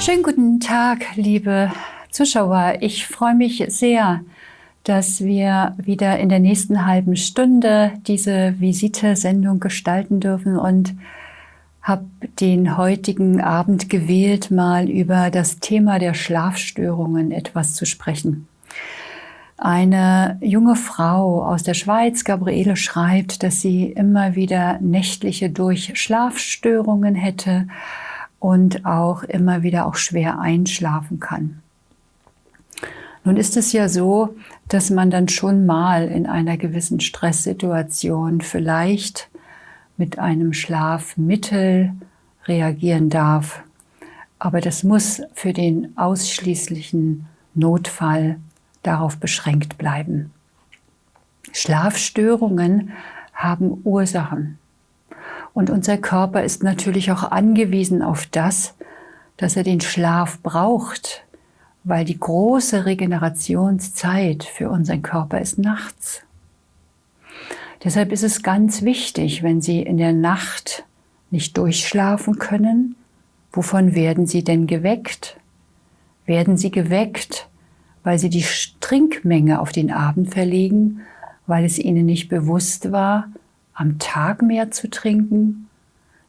Schönen guten Tag, liebe Zuschauer. Ich freue mich sehr, dass wir wieder in der nächsten halben Stunde diese Visite-Sendung gestalten dürfen und habe den heutigen Abend gewählt, mal über das Thema der Schlafstörungen etwas zu sprechen. Eine junge Frau aus der Schweiz, Gabriele, schreibt, dass sie immer wieder nächtliche Durchschlafstörungen hätte und auch immer wieder auch schwer einschlafen kann. Nun ist es ja so, dass man dann schon mal in einer gewissen Stresssituation vielleicht mit einem Schlafmittel reagieren darf. Aber das muss für den ausschließlichen Notfall darauf beschränkt bleiben. Schlafstörungen haben Ursachen. Und unser Körper ist natürlich auch angewiesen auf das, dass er den Schlaf braucht, weil die große Regenerationszeit für unseren Körper ist nachts. Deshalb ist es ganz wichtig, wenn Sie in der Nacht nicht durchschlafen können, wovon werden Sie denn geweckt? Werden Sie geweckt, weil Sie die Trinkmenge auf den Abend verlegen, weil es Ihnen nicht bewusst war, am Tag mehr zu trinken?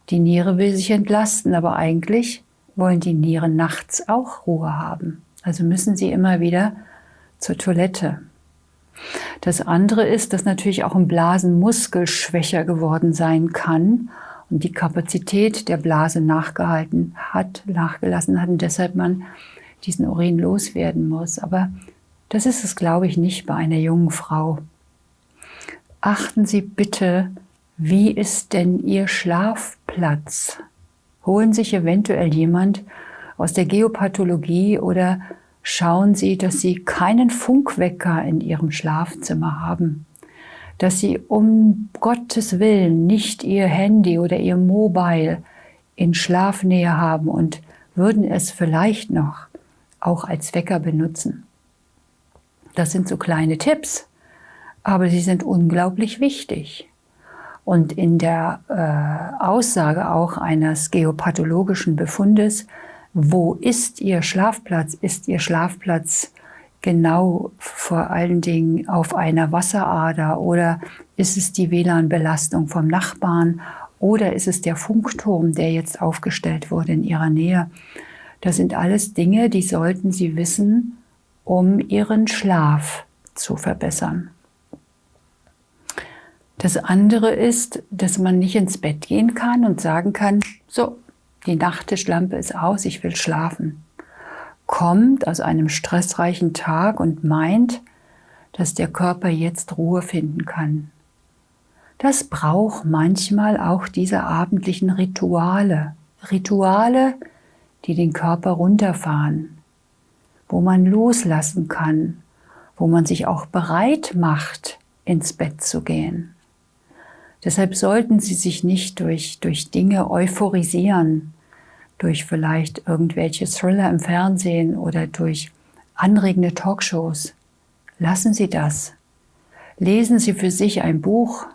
Die Niere will sich entlasten, aber eigentlich wollen die Nieren nachts auch Ruhe haben. Also müssen sie immer wieder zur Toilette. Das andere ist, dass natürlich auch ein Blasenmuskel schwächer geworden sein kann und die Kapazität der Blase nachgelassen hat und deshalb man diesen Urin loswerden muss. Aber das ist es, glaube ich, nicht bei einer jungen Frau. Achten Sie bitte, wie ist denn Ihr Schlafplatz? Holen sich eventuell jemand aus der Geopathologie oder schauen Sie, dass Sie keinen Funkwecker in Ihrem Schlafzimmer haben. Dass Sie um Gottes Willen nicht Ihr Handy oder Ihr Mobile in Schlafnähe haben und würden es vielleicht noch auch als Wecker benutzen. Das sind so kleine Tipps, aber sie sind unglaublich wichtig. Und in der Aussage auch eines geopathologischen Befundes, wo ist Ihr Schlafplatz? Ist Ihr Schlafplatz genau vor allen Dingen auf einer Wasserader oder ist es die WLAN-Belastung vom Nachbarn oder ist es der Funkturm, der jetzt aufgestellt wurde in Ihrer Nähe? Das sind alles Dinge, die sollten Sie wissen, um Ihren Schlaf zu verbessern. Das andere ist, dass man nicht ins Bett gehen kann und sagen kann, so, die Nachttischlampe ist aus, ich will schlafen. Kommt aus einem stressreichen Tag und meint, dass der Körper jetzt Ruhe finden kann. Das braucht manchmal auch diese abendlichen Rituale. Rituale, die den Körper runterfahren, wo man loslassen kann, wo man sich auch bereit macht, ins Bett zu gehen. Deshalb sollten Sie sich nicht durch Dinge euphorisieren, durch vielleicht irgendwelche Thriller im Fernsehen oder durch anregende Talkshows. Lassen Sie das. Lesen Sie für sich ein Buch,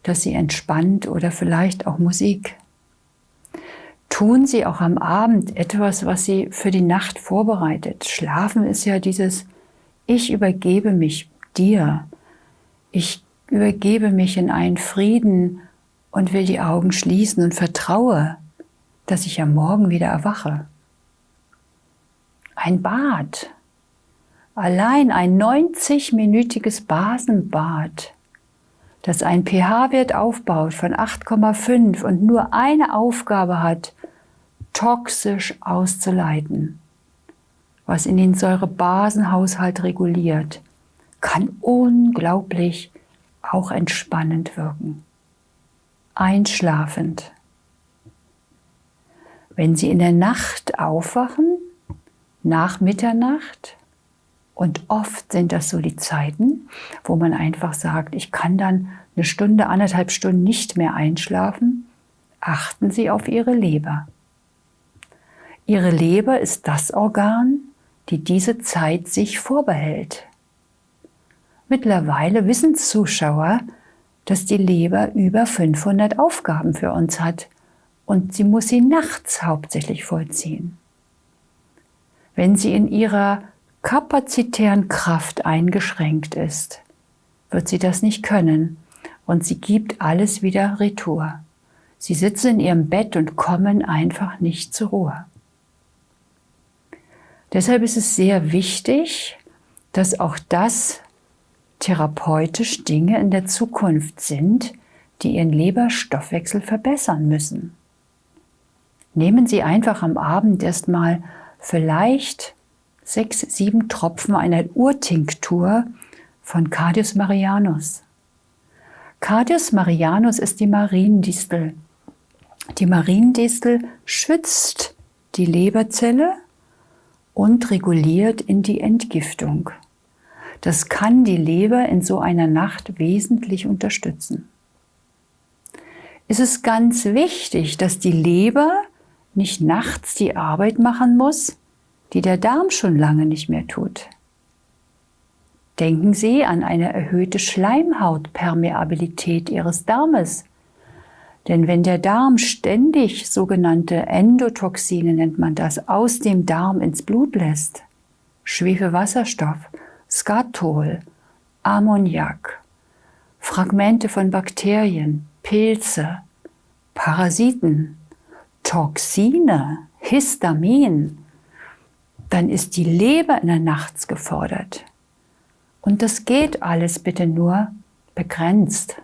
das Sie entspannt oder vielleicht auch Musik. Tun Sie auch am Abend etwas, was Sie für die Nacht vorbereitet. Schlafen ist ja dieses, ich übergebe mich dir. Ich übergebe mich in einen Frieden und will die Augen schließen und vertraue, dass ich am Morgen wieder erwache. Ein Bad, allein ein 90-minütiges Basenbad, das einen pH-Wert aufbaut von 8,5 und nur eine Aufgabe hat, toxisch auszuleiten, was in den Säurebasenhaushalt reguliert, kann unglaublich auch entspannend wirken. Einschlafend. Wenn Sie in der Nacht aufwachen, nach Mitternacht, und oft sind das so die Zeiten, wo man einfach sagt, ich kann dann eine Stunde, 1,5 Stunden nicht mehr einschlafen, achten Sie auf Ihre Leber. Ihre Leber ist das Organ, die diese Zeit sich vorbehält. Mittlerweile wissen Zuschauer, dass die Leber über 500 Aufgaben für uns hat und sie muss sie nachts hauptsächlich vollziehen. Wenn sie in ihrer kapazitären Kraft eingeschränkt ist, wird sie das nicht können und sie gibt alles wieder retour. Sie sitzen in ihrem Bett und kommen einfach nicht zur Ruhe. Deshalb ist es sehr wichtig, dass auch das therapeutisch Dinge in der Zukunft sind, die Ihren Leberstoffwechsel verbessern müssen. Nehmen Sie einfach am Abend erstmal vielleicht 6, 7 Tropfen einer Urtinktur von Cardius Marianus. Cardius Marianus ist die Mariendistel. Die Mariendistel schützt die Leberzelle und reguliert in die Entgiftung. Das kann die Leber in so einer Nacht wesentlich unterstützen. Es ist ganz wichtig, dass die Leber nicht nachts die Arbeit machen muss, die der Darm schon lange nicht mehr tut. Denken Sie an eine erhöhte Schleimhautpermeabilität Ihres Darmes. Denn wenn der Darm ständig sogenannte Endotoxine, nennt man das, aus dem Darm ins Blut lässt, Schwefelwasserstoff, Skatol, Ammoniak, Fragmente von Bakterien, Pilze, Parasiten, Toxine, Histamin, dann ist die Leber in der Nacht gefordert. Und das geht alles bitte nur begrenzt.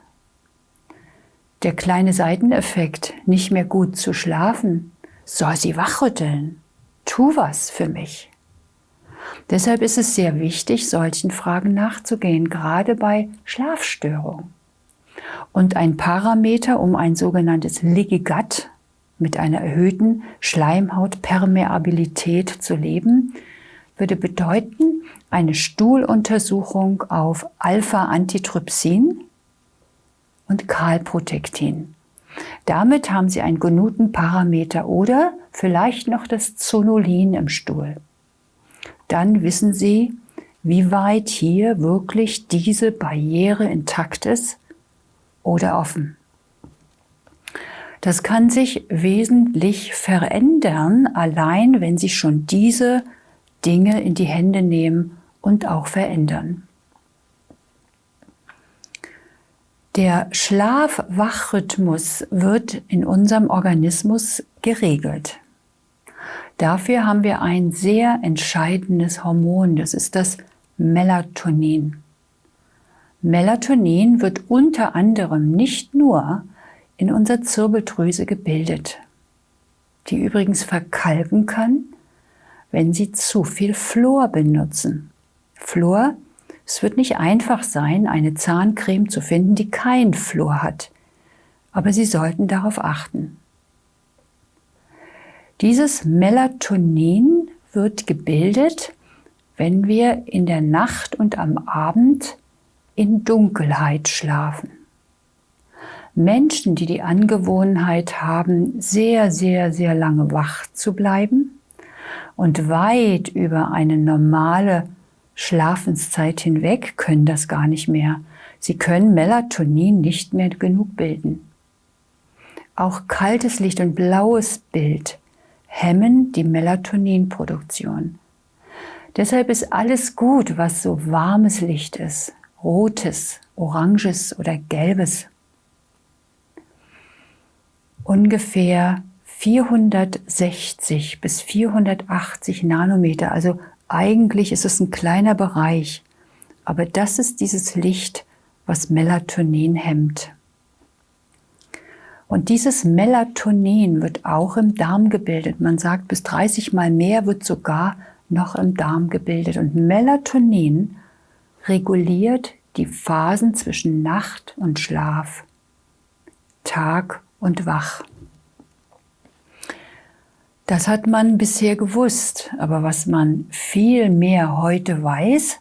Der kleine Seiteneffekt, nicht mehr gut zu schlafen, soll Sie wachrütteln. Tu was für mich. Deshalb ist es sehr wichtig, solchen Fragen nachzugehen, gerade bei Schlafstörungen. Und ein Parameter, um ein sogenanntes Leaky Gut mit einer erhöhten Schleimhautpermeabilität zu leben, würde bedeuten, eine Stuhluntersuchung auf Alpha-Antitrypsin und Calprotectin. Damit haben Sie einen guten Parameter oder vielleicht noch das Zonulin im Stuhl. Dann wissen Sie, wie weit hier wirklich diese Barriere intakt ist oder offen. Das kann sich wesentlich verändern, allein wenn Sie schon diese Dinge in die Hände nehmen und auch verändern. Der Schlaf-Wach-Rhythmus wird in unserem Organismus geregelt. Dafür haben wir ein sehr entscheidendes Hormon, das ist das Melatonin. Melatonin wird unter anderem nicht nur in unserer Zirbeldrüse gebildet, die übrigens verkalken kann, wenn Sie zu viel Fluor benutzen. Fluor, es wird nicht einfach sein, eine Zahncreme zu finden, die kein Fluor hat, aber Sie sollten darauf achten. Dieses Melatonin wird gebildet, wenn wir in der Nacht und am Abend in Dunkelheit schlafen. Menschen, die die Angewohnheit haben, sehr, sehr, sehr lange wach zu bleiben und weit über eine normale Schlafenszeit hinweg, können das gar nicht mehr. Sie können Melatonin nicht mehr genug bilden. Auch kaltes Licht und blaues Bild hemmen die Melatoninproduktion. Deshalb ist alles gut, was so warmes Licht ist, rotes, oranges oder gelbes. Ungefähr 460 bis 480 Nanometer, also eigentlich ist es ein kleiner Bereich, aber das ist dieses Licht, was Melatonin hemmt. Und dieses Melatonin wird auch im Darm gebildet. Man sagt, bis 30 Mal mehr wird sogar noch im Darm gebildet. Und Melatonin reguliert die Phasen zwischen Nacht und Schlaf, Tag und Wach. Das hat man bisher gewusst, aber was man viel mehr heute weiß,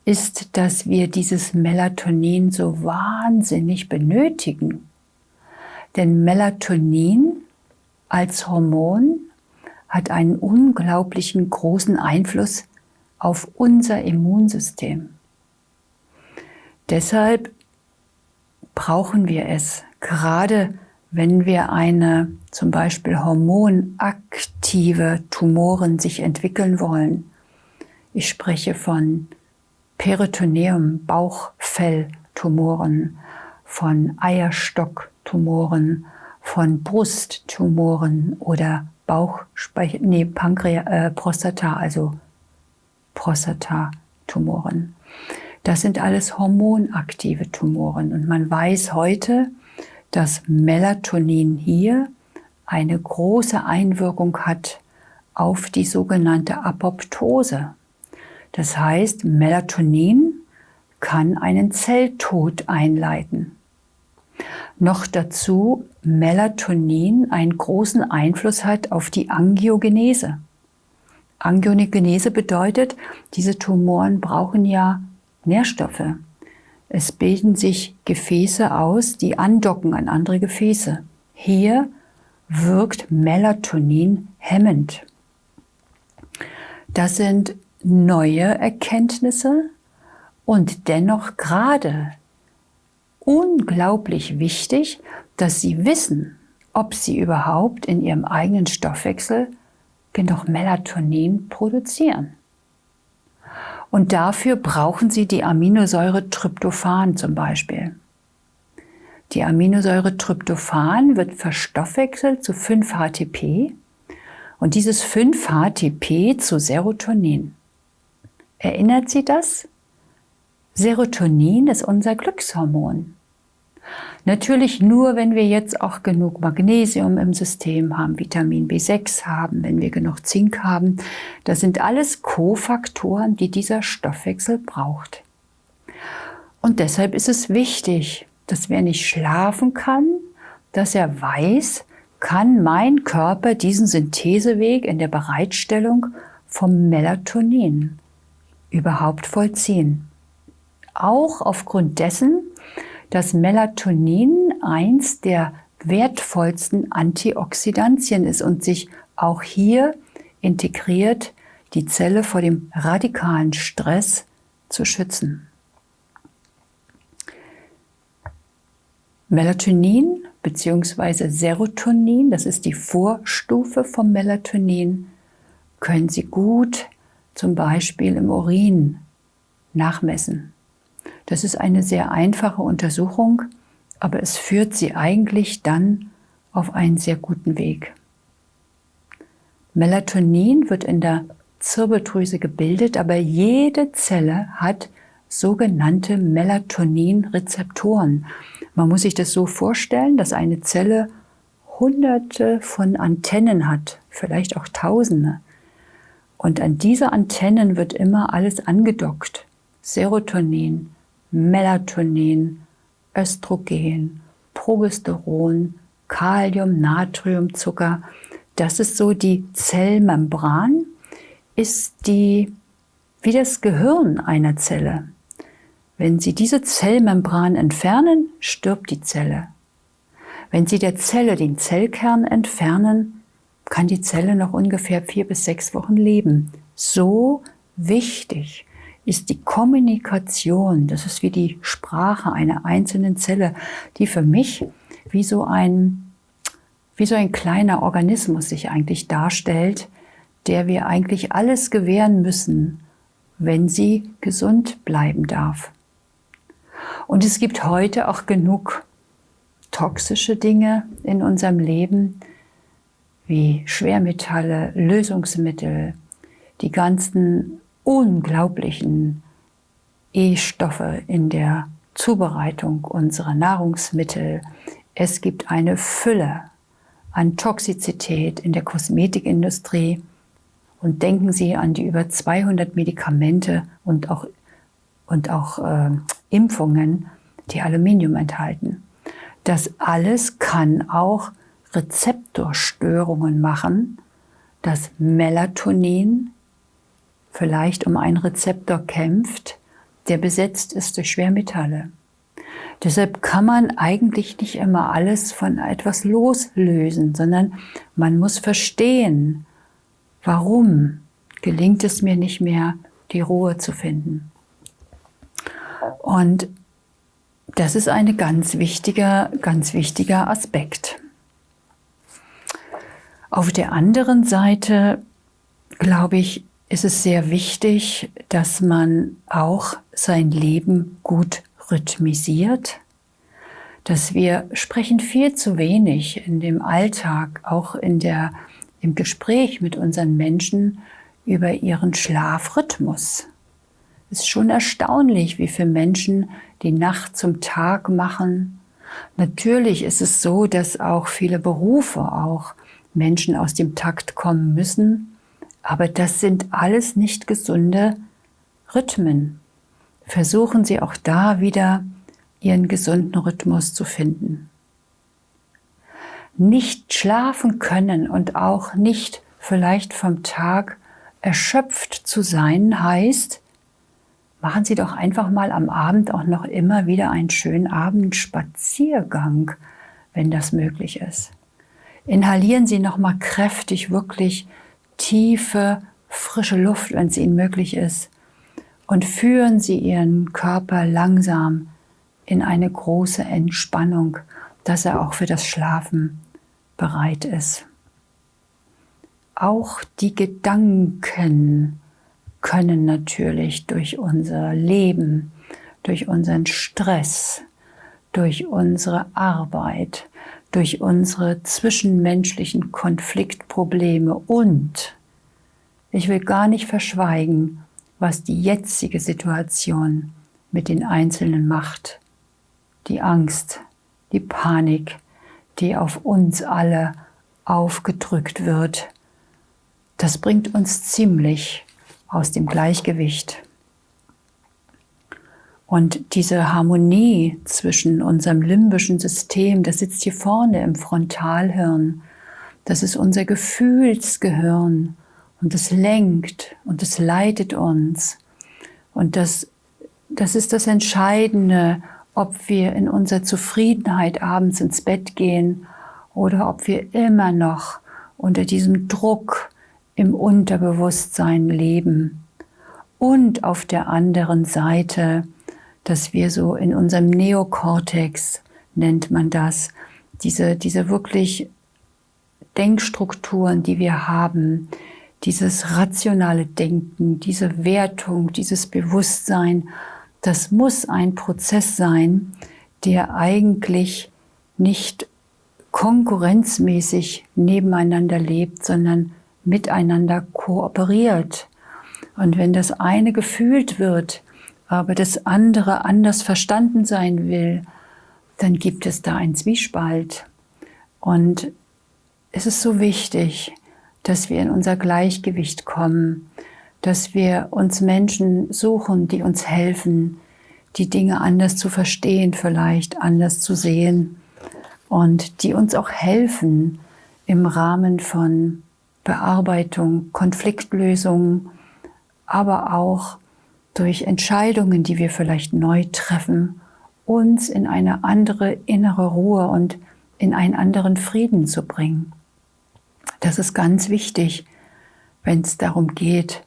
ist, dass wir dieses Melatonin so wahnsinnig benötigen. Denn Melatonin als Hormon hat einen unglaublichen großen Einfluss auf unser Immunsystem. Deshalb brauchen wir es, gerade wenn wir zum Beispiel hormonaktive Tumoren sich entwickeln wollen, ich spreche von Peritoneum, Bauchfelltumoren, von Eierstocktumoren, von Brusttumoren oder Prostata, also Prostatatumoren. Das sind alles hormonaktive Tumoren. Und man weiß heute, dass Melatonin hier eine große Einwirkung hat auf die sogenannte Apoptose. Das heißt, Melatonin kann einen Zelltod einleiten. Noch dazu Melatonin einen großen Einfluss hat auf die Angiogenese. Angiogenese bedeutet, diese Tumoren brauchen ja Nährstoffe. Es bilden sich Gefäße aus, die andocken an andere Gefäße. Hier wirkt Melatonin hemmend. Das sind neue Erkenntnisse und dennoch gerade unglaublich wichtig, dass Sie wissen, ob Sie überhaupt in Ihrem eigenen Stoffwechsel genug Melatonin produzieren. Und dafür brauchen Sie die Aminosäure Tryptophan zum Beispiel. Die Aminosäure Tryptophan wird verstoffwechselt zu 5-HTP und dieses 5-HTP zu Serotonin. Erinnert Sie das? Serotonin ist unser Glückshormon. Natürlich nur, wenn wir jetzt auch genug Magnesium im System haben, Vitamin B6 haben, wenn wir genug Zink haben. Das sind alles Kofaktoren, die dieser Stoffwechsel braucht. Und deshalb ist es wichtig, dass wer nicht schlafen kann, dass er weiß, kann mein Körper diesen Syntheseweg in der Bereitstellung vom Melatonin überhaupt vollziehen. Auch aufgrund dessen, dass Melatonin eins der wertvollsten Antioxidantien ist und sich auch hier integriert, die Zelle vor dem radikalen Stress zu schützen. Melatonin bzw. Serotonin, das ist die Vorstufe vom Melatonin, können Sie gut zum Beispiel im Urin nachmessen. Das ist eine sehr einfache Untersuchung, aber es führt Sie eigentlich dann auf einen sehr guten Weg. Melatonin wird in der Zirbeldrüse gebildet, aber jede Zelle hat sogenannte Melatonin-Rezeptoren. Man muss sich das so vorstellen, dass eine Zelle Hunderte von Antennen hat, vielleicht auch Tausende. Und an diese Antennen wird immer alles angedockt. Serotonin, Melatonin, Östrogen, Progesteron, Kalium, Natrium, Zucker. Das ist so die Zellmembran, ist wie das Gehirn einer Zelle. Wenn Sie diese Zellmembran entfernen, stirbt die Zelle. Wenn Sie der Zelle den Zellkern entfernen, kann die Zelle noch ungefähr 4 bis 6 Wochen leben. So wichtig ist die Kommunikation, das ist wie die Sprache einer einzelnen Zelle, die für mich wie so ein kleiner Organismus sich eigentlich darstellt, der wir eigentlich alles gewähren müssen, wenn sie gesund bleiben darf. Und es gibt heute auch genug toxische Dinge in unserem Leben, wie Schwermetalle, Lösungsmittel, die ganzen unglaublichen E-Stoffe in der Zubereitung unserer Nahrungsmittel. Es gibt eine Fülle an Toxizität in der Kosmetikindustrie. Und denken Sie an die über 200 Medikamente und auch Impfungen, die Aluminium enthalten. Das alles kann auch Rezeptorstörungen machen, dass Melatonin vielleicht um einen Rezeptor kämpft, der besetzt ist durch Schwermetalle. Deshalb kann man eigentlich nicht immer alles von etwas loslösen, sondern man muss verstehen, warum gelingt es mir nicht mehr, die Ruhe zu finden. Und das ist ein ganz wichtiger Aspekt. Auf der anderen Seite, glaube ich, ist es sehr wichtig, dass man auch sein Leben gut rhythmisiert. Dass wir sprechen viel zu wenig in dem Alltag, auch im Gespräch mit unseren Menschen über ihren Schlafrhythmus. Es ist schon erstaunlich, wie viele Menschen die Nacht zum Tag machen. Natürlich ist es so, dass auch viele Berufe auch Menschen aus dem Takt kommen müssen, aber das sind alles nicht gesunde Rhythmen. Versuchen Sie auch da wieder Ihren gesunden Rhythmus zu finden. Nicht schlafen können und auch nicht vielleicht vom Tag erschöpft zu sein, heißt, machen Sie doch einfach mal am Abend auch noch immer wieder einen schönen Abendspaziergang, wenn das möglich ist. Inhalieren Sie noch mal kräftig wirklich tiefe, frische Luft, wenn es Ihnen möglich ist, und führen Sie Ihren Körper langsam in eine große Entspannung, dass er auch für das Schlafen bereit ist. Auch die Gedanken können natürlich durch unser Leben, durch unseren Stress, durch unsere Arbeit, durch unsere zwischenmenschlichen Konfliktprobleme und ich will gar nicht verschweigen, was die jetzige Situation mit den Einzelnen macht. Die Angst, die Panik, die auf uns alle aufgedrückt wird, das bringt uns ziemlich aus dem Gleichgewicht. Und diese Harmonie zwischen unserem limbischen System, das sitzt hier vorne im Frontalhirn, das ist unser Gefühlsgehirn und das lenkt und das leitet uns. Und das ist das Entscheidende, ob wir in unserer Zufriedenheit abends ins Bett gehen oder ob wir immer noch unter diesem Druck im Unterbewusstsein leben. Und auf der anderen Seite, dass wir so in unserem Neokortex, nennt man das, diese wirklich Denkstrukturen, die wir haben, dieses rationale Denken, diese Wertung, dieses Bewusstsein, das muss ein Prozess sein, der eigentlich nicht konkurrenzmäßig nebeneinander lebt, sondern miteinander kooperiert. Und wenn das eine gefühlt wird, aber das andere anders verstanden sein will, dann gibt es da einen Zwiespalt. Und es ist so wichtig, dass wir in unser Gleichgewicht kommen, dass wir uns Menschen suchen, die uns helfen, die Dinge anders zu verstehen, vielleicht anders zu sehen und die uns auch helfen im Rahmen von Bearbeitung, Konfliktlösung, aber auch durch Entscheidungen, die wir vielleicht neu treffen, uns in eine andere innere Ruhe und in einen anderen Frieden zu bringen. Das ist ganz wichtig, wenn es darum geht,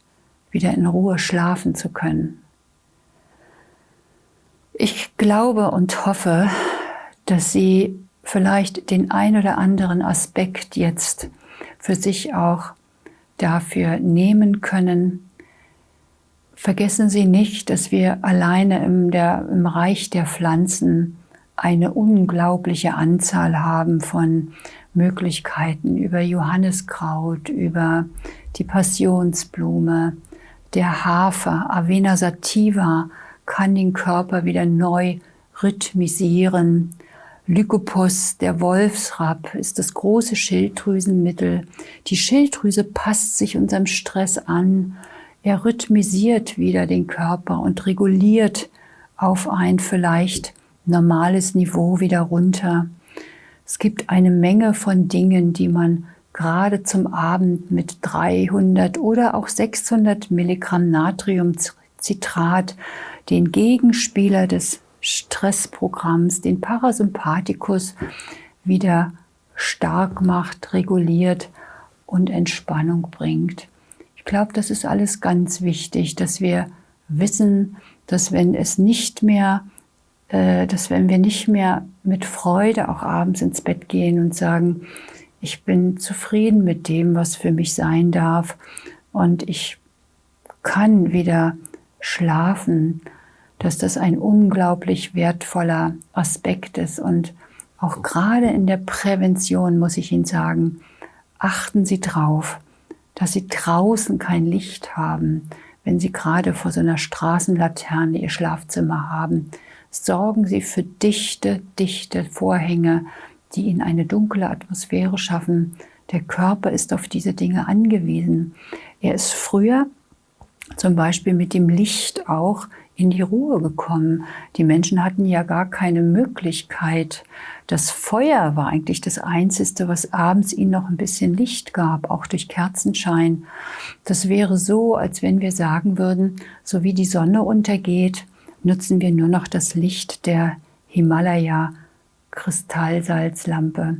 wieder in Ruhe schlafen zu können. Ich glaube und hoffe, dass Sie vielleicht den ein oder anderen Aspekt jetzt für sich auch dafür nehmen können. Vergessen Sie nicht, dass wir alleine im Reich der Pflanzen eine unglaubliche Anzahl haben von Möglichkeiten über Johanniskraut, über die Passionsblume, der Hafer, Avena sativa kann den Körper wieder neu rhythmisieren. Lycopus, der Wolfsrapp, ist das große Schilddrüsenmittel. Die Schilddrüse passt sich unserem Stress an. Er rhythmisiert wieder den Körper und reguliert auf ein vielleicht normales Niveau wieder runter. Es gibt eine Menge von Dingen, die man gerade zum Abend mit 300 oder auch 600 Milligramm Natriumcitrat, den Gegenspieler des Stressprogramms, den Parasympathikus, wieder stark macht, reguliert und Entspannung bringt. Ich glaube, das ist alles ganz wichtig, dass wir wissen, dass wenn wir nicht mehr mit Freude auch abends ins Bett gehen und sagen, Ich bin zufrieden mit dem, was für mich sein darf. Und ich kann wieder schlafen, dass das ein unglaublich wertvoller Aspekt ist. Und auch gerade in der Prävention muss ich Ihnen sagen, achten Sie drauf, dass Sie draußen kein Licht haben, wenn Sie gerade vor so einer Straßenlaterne Ihr Schlafzimmer haben. Sorgen Sie für dichte Vorhänge, die Ihnen eine dunkle Atmosphäre schaffen. Der Körper ist auf diese Dinge angewiesen. Er ist früher zum Beispiel mit dem Licht auch in die Ruhe gekommen. Die Menschen hatten ja gar keine Möglichkeit. Das Feuer war eigentlich das Einzige, was abends ihnen noch ein bisschen Licht gab, auch durch Kerzenschein. Das wäre so, als wenn wir sagen würden, so wie die Sonne untergeht, nutzen wir nur noch das Licht der Himalaya-Kristallsalzlampe.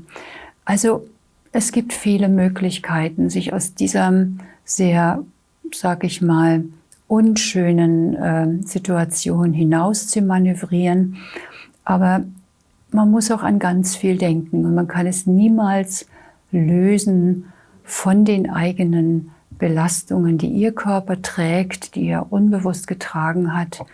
Also es gibt viele Möglichkeiten, sich aus diesem sehr, sag ich mal, unschönen Situation hinaus zu manövrieren. Aber man muss auch an ganz viel denken und man kann es niemals lösen von den eigenen Belastungen, die Ihr Körper trägt, die er unbewusst getragen hat,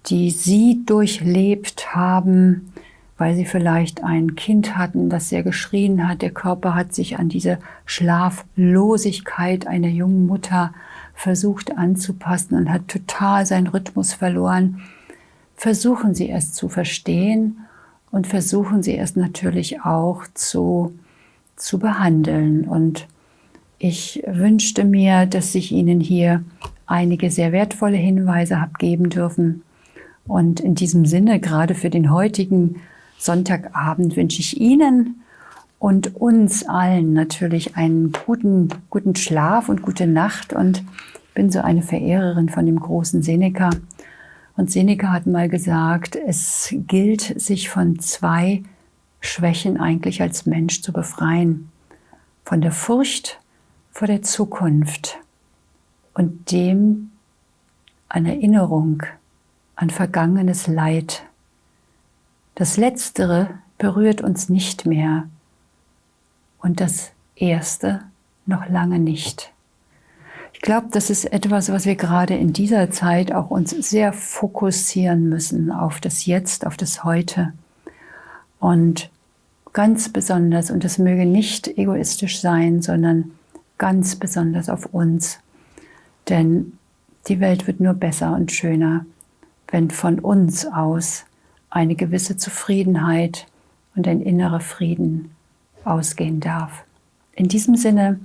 die Sie durchlebt haben, weil Sie vielleicht ein Kind hatten, das sehr geschrien hat. Der Körper hat sich an diese Schlaflosigkeit einer jungen Mutter versucht anzupassen und hat total seinen Rhythmus verloren. Versuchen Sie es zu verstehen und versuchen Sie es natürlich auch zu behandeln. Und ich wünschte mir, dass ich Ihnen hier einige sehr wertvolle Hinweise habe geben dürfen. Und in diesem Sinne, gerade für den heutigen Sonntagabend, wünsche ich Ihnen und uns allen natürlich einen guten Schlaf und gute Nacht. Und ich bin so eine Verehrerin von dem großen Seneca. Und Seneca hat mal gesagt, es gilt, sich von 2 Schwächen eigentlich als Mensch zu befreien. Von der Furcht vor der Zukunft und dem an Erinnerung an vergangenes Leid. Das Letztere berührt uns nicht mehr und das Erste noch lange nicht. Ich glaube, das ist etwas, was wir gerade in dieser Zeit auch uns sehr fokussieren müssen auf das Jetzt, auf das Heute. Und ganz besonders, und das möge nicht egoistisch sein, sondern ganz besonders auf uns. Denn die Welt wird nur besser und schöner, wenn von uns aus eine gewisse Zufriedenheit und ein innerer Frieden ausgehen darf. In diesem Sinne,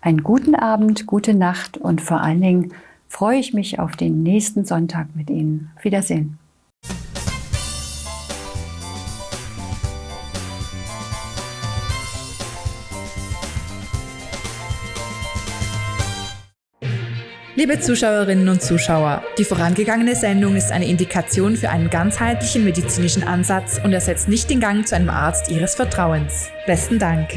einen guten Abend, gute Nacht und vor allen Dingen freue ich mich auf den nächsten Sonntag mit Ihnen. Auf Wiedersehen. Liebe Zuschauerinnen und Zuschauer, die vorangegangene Sendung ist eine Indikation für einen ganzheitlichen medizinischen Ansatz und ersetzt nicht den Gang zu einem Arzt Ihres Vertrauens. Besten Dank.